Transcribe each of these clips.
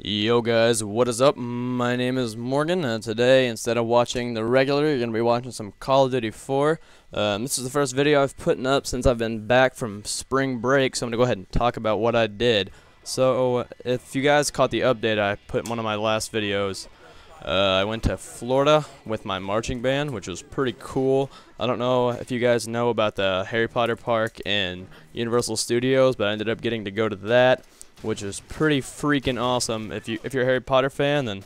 Yo guys, what is up? My name is Morgan, and today instead of watching the regular, you're going to be watching some Call of Duty 4. This is the first video I've put up since I've been back from spring break, so I'm going to go ahead and talk about what I did. So, if you guys caught the update I put in one of my last videos, I went to Florida with my marching band, which was pretty cool. I don't know if you guys know about the Harry Potter park in Universal Studios, but I ended up getting to go to that, which is pretty freaking awesome. If you're a Harry Potter fan, then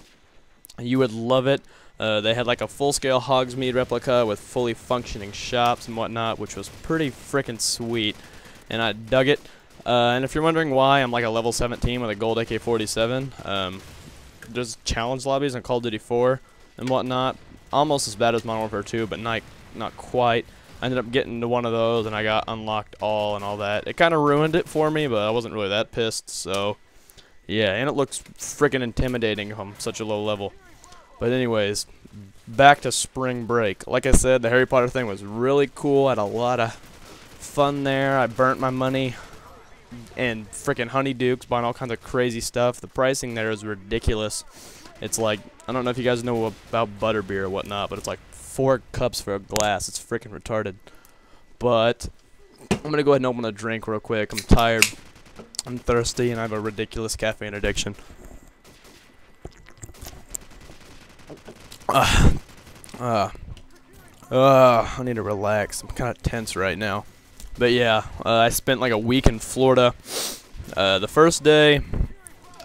you would love it. They had like a full-scale Hogsmeade replica with fully functioning shops and whatnot, which was pretty freaking sweet, and I dug it. And if you're wondering why I'm like a level 17 with a gold AK-47, there's challenge lobbies in Call of Duty 4 and whatnot, almost as bad as Modern Warfare 2, but not quite. I ended up getting to one of those, and I got unlocked all and all that. It kind of ruined it for me, but I wasn't really that pissed, so yeah, and it looks freaking intimidating from such a low level. But anyways, back to spring break. Like I said, the Harry Potter thing was really cool. I had a lot of fun there. I burnt my money and freaking honeydukes buying all kinds of crazy stuff. The pricing there is ridiculous. It's like, I don't know if you guys know about butterbeer or whatnot, but it's like 4 cups for a glass. It's freaking retarded. But I'm gonna go ahead and open a drink real quick. I'm tired, I'm thirsty, and I have a ridiculous caffeine addiction. I need to relax. I'm kind of tense right now. But yeah, I spent like a week in Florida. The first day,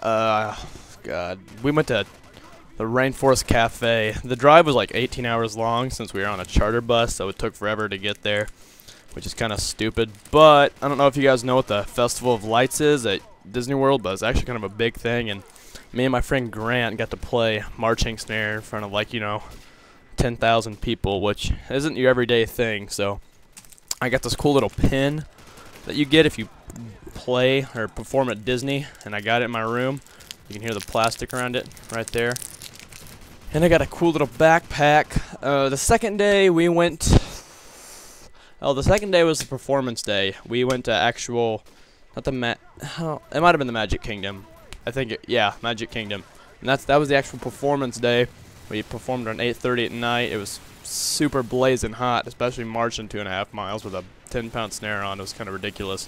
God, we went to the Rainforest Cafe. The drive was like 18 hours long since we were on a charter bus, so it took forever to get there, which is kind of stupid. But I don't know if you guys know what the Festival of Lights is at Disney World, but it's actually kind of a big thing, and me and my friend Grant got to play marching snare in front of, like, 10,000 people, which isn't your everyday thing. So I got this cool little pin that you get if you play or perform at Disney, and I got it in my room. You can hear the plastic around it right there. And I got a cool little backpack. The second day we went... Oh, the second day was the performance day. We went to actual... Not the it might have been the Magic Kingdom. I think yeah, Magic Kingdom. And that was the actual performance day. We performed around 8:30 at night. It was super blazing hot, especially marching 2.5 miles with a 10-pound snare on. It was kind of ridiculous.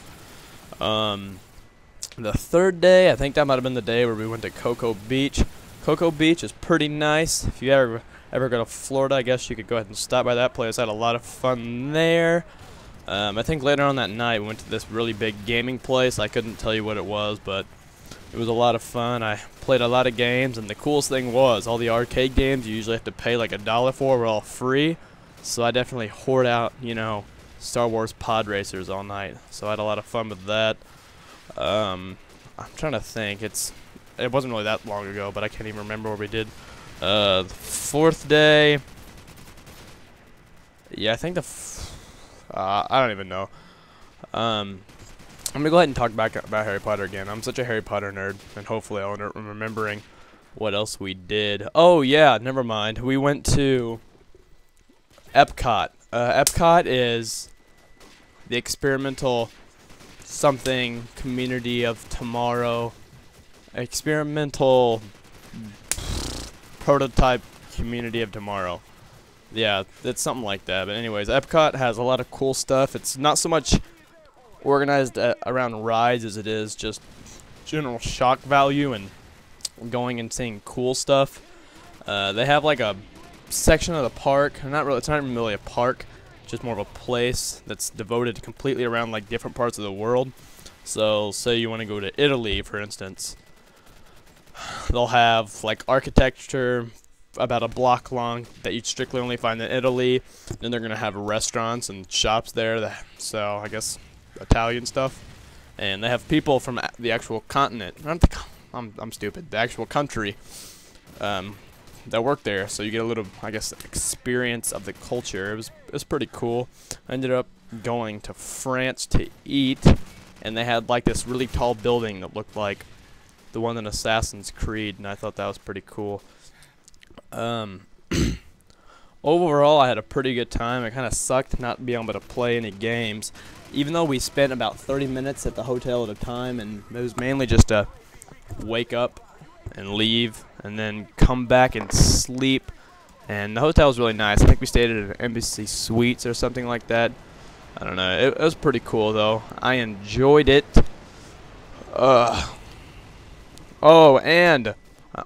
The third day, I think that might have been the day where we went to Cocoa Beach. Cocoa Beach is pretty nice. If you ever go to Florida, I guess you could go ahead and stop by that place. I had a lot of fun there. I think later on that night we went to this really big gaming place. I couldn't tell you what it was, but it was a lot of fun. I played a lot of games, and the coolest thing was all the arcade games you usually have to pay like $1 for were all free. So I definitely hoard out, Star Wars pod racers all night. So I had a lot of fun with that. I'm trying to think. It wasn't really that long ago, but I can't even remember what we did. The fourth day. Yeah, I think I don't even know. I'm gonna go ahead and talk back about Harry Potter again. I'm such a Harry Potter nerd, and hopefully I'll end up remembering what else we did. Oh yeah, never mind. We went to Epcot. Epcot is the experimental something community of tomorrow. Experimental prototype community of tomorrow. Yeah, it's something like that. But anyways, Epcot has a lot of cool stuff. It's not so much organized around rides as it is just general shock value and going and seeing cool stuff. They have like a section of the park. It's not even really a park, just more of a place that's devoted completely around like different parts of the world. So say you want to go to Italy, for instance, they'll have like architecture about a block long that you'd strictly only find in Italy. Then they're gonna have restaurants and shops there that sell, I guess, Italian stuff. And they have people from the actual continent. I'm stupid. The actual country that work there, so you get a little, I guess, experience of the culture. It was pretty cool. I ended up going to France to eat, and they had like this really tall building that looked like the one in Assassin's Creed, and I thought that was pretty cool. Overall, I had a pretty good time. It kind of sucked not being able to play any games, even though we spent about 30 minutes at the hotel at a time, and it was mainly just to wake up and leave, and then come back and sleep. And the hotel was really nice. I think we stayed at an Embassy Suites or something like that. I don't know. It was pretty cool though. I enjoyed it. Oh, and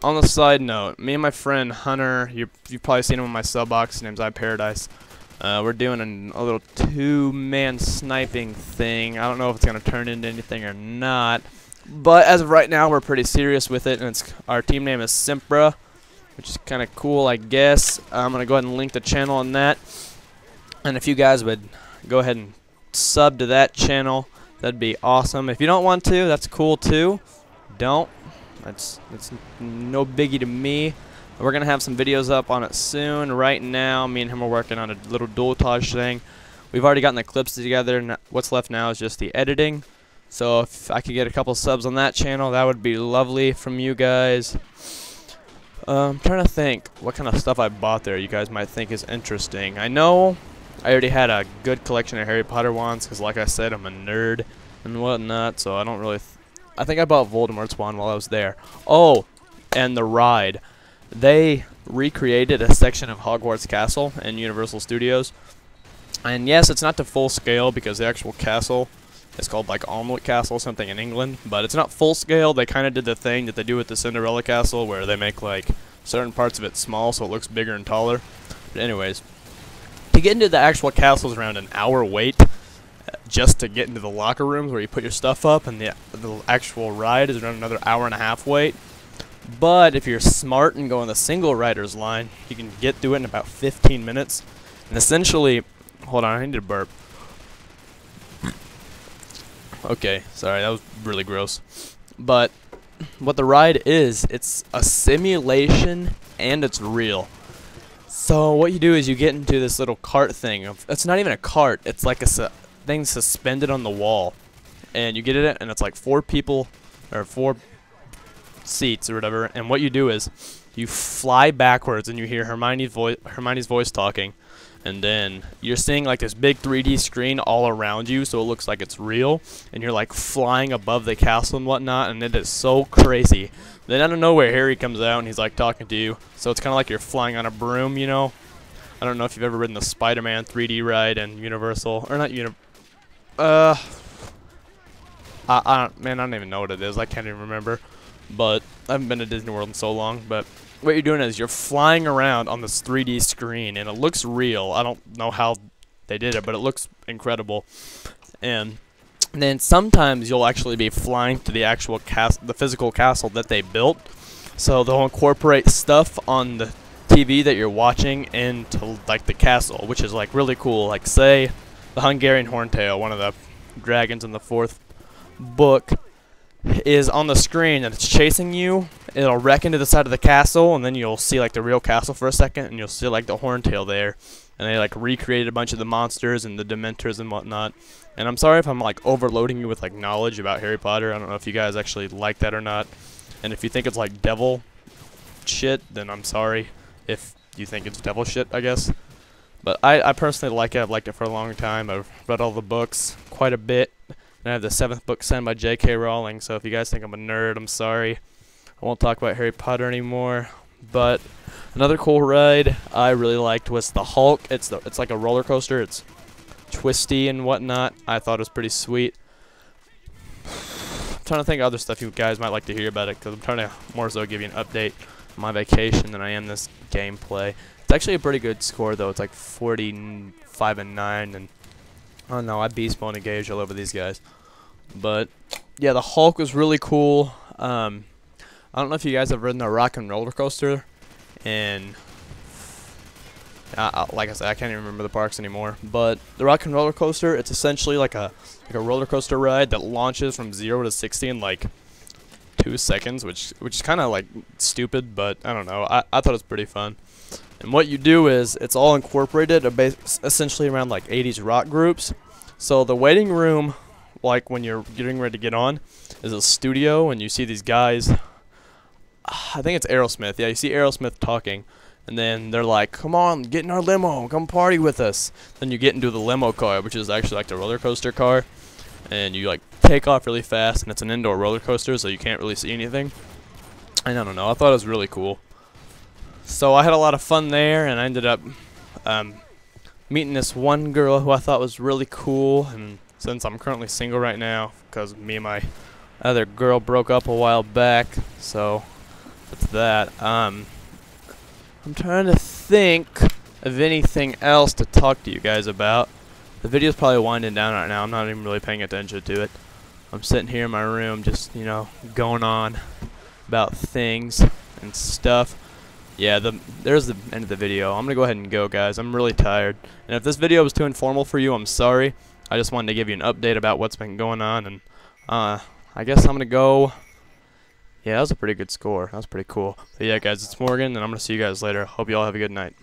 on the side note, me and my friend Hunter, you've probably seen him on my sub box. His name's iParadise. We're doing a little 2-man sniping thing. I don't know if it's gonna turn into anything or not, but as of right now, we're pretty serious with it. And our team name is Simpra, which is kind of cool, I guess. I'm gonna go ahead and link the channel on that. And if you guys would go ahead and sub to that channel, that'd be awesome. If you don't want to, that's cool too. Don't. That's no biggie to me. We're gonna have some videos up on it soon. Right now, me and him are working on a little dualtage thing. We've already gotten the clips together, and what's left now is just the editing. So if I could get a couple subs on that channel, that would be lovely from you guys. I'm trying to think what kind of stuff I bought there you guys might think is interesting. I know I already had a good collection of Harry Potter wands because, like I said, I'm a nerd and whatnot, so I don't really... I think I bought Voldemort's wand while I was there. Oh, and the ride. They recreated a section of Hogwarts Castle in Universal Studios. And yes, it's not to full scale because the actual castle is called like Omelette Castle, something in England, but it's not full scale. They kind of did the thing that they do with the Cinderella Castle where they make like certain parts of it small so it looks bigger and taller. But anyways, to get into the actual castle is around an hour wait just to get into the locker rooms where you put your stuff up, and the actual ride is around another hour and a half wait. But if you're smart and go on the single rider's line, you can get through it in about 15 minutes. And essentially, hold on, I need to burp. Okay, sorry, that was really gross. But what the ride is, it's a simulation and it's real. So what you do is you get into this little cart thing. It's not even a cart, it's like a thing suspended on the wall. And you get in it, and it's like 4 people, or 4 seats or whatever. And what you do is you fly backwards and you hear Hermione's voice talking. And then you're seeing like this big 3D screen all around you, so it looks like it's real. And you're like flying above the castle and whatnot, and it is so crazy. Then out of nowhere, Harry comes out and he's like talking to you. So it's kind of like you're flying on a broom, you know. I don't know if you've ever ridden the Spider-Man 3D ride in Universal, or not man, I don't even know what it is. I can't even remember. But I haven't been to Disney World in so long. But what you're doing is you're flying around on this 3D screen, and it looks real. I don't know how they did it, but it looks incredible. And then sometimes you'll actually be flying to the actual the physical castle that they built. So they'll incorporate stuff on the TV that you're watching into like the castle, which is like really cool. Like say the Hungarian Horntail, one of the dragons in the 4th book, is on the screen and it's chasing you. It'll wreck into the side of the castle, and then you'll see like the real castle for a second, and you'll see like the Horntail there. And they like recreated a bunch of the monsters and the Dementors and whatnot. And I'm sorry if I'm like overloading you with like knowledge about Harry Potter. I don't know if you guys actually like that or not. And if you think it's like devil shit, then I'm sorry if you think it's devil shit, I guess. But I personally like it. I've liked it for a long time. I've read all the books quite a bit. And I have the 7th book signed by J.K. Rowling. So if you guys think I'm a nerd, I'm sorry. I won't talk about Harry Potter anymore. But another cool ride I really liked was the Hulk. It's like a roller coaster. It's twisty and whatnot. I thought it was pretty sweet. I'm trying to think of other stuff you guys might like to hear about it, because I'm trying to more so give you an update on my vacation than I am this gameplay. It's actually a pretty good score though. It's like 45-9, and I don't know, I beast mode engaged all over these guys. But yeah, the Hulk was really cool. I don't know if you guys have ridden a rock and roller coaster, and like I said, I can't even remember the parks anymore. But the rock and roller coaster, it's essentially like a roller coaster ride that launches from 0 to 60 in like 2 seconds, which is kind of like stupid, but I don't know. I thought it was pretty fun. And what you do is it's all incorporated essentially around like 80s rock groups. So the waiting room, like when you're getting ready to get on, is a studio, and you see these guys. I think it's Aerosmith. Yeah, you see Aerosmith talking, and then they're like, "Come on, get in our limo, come party with us." Then you get into the limo car, which is actually like the roller coaster car, and you like take off really fast, and it's an indoor roller coaster, so you can't really see anything. And I don't know, I thought it was really cool. So I had a lot of fun there, and I ended up meeting this one girl who I thought was really cool. And since I'm currently single right now, because me and my other girl broke up a while back, so that's that. I'm trying to think of anything else to talk to you guys about. The video's probably winding down right now. I'm not even really paying attention to it. I'm sitting here in my room just, you know, going on about things and stuff. Yeah, there's the end of the video. I'm gonna go ahead and go, guys. I'm really tired. And if this video was too informal for you, I'm sorry. I just wanted to give you an update about what's been going on, and I guess I'm gonna go. Yeah, that was a pretty good score. That was pretty cool. But yeah, guys, it's Morgan, and I'm gonna see you guys later. Hope you all have a good night.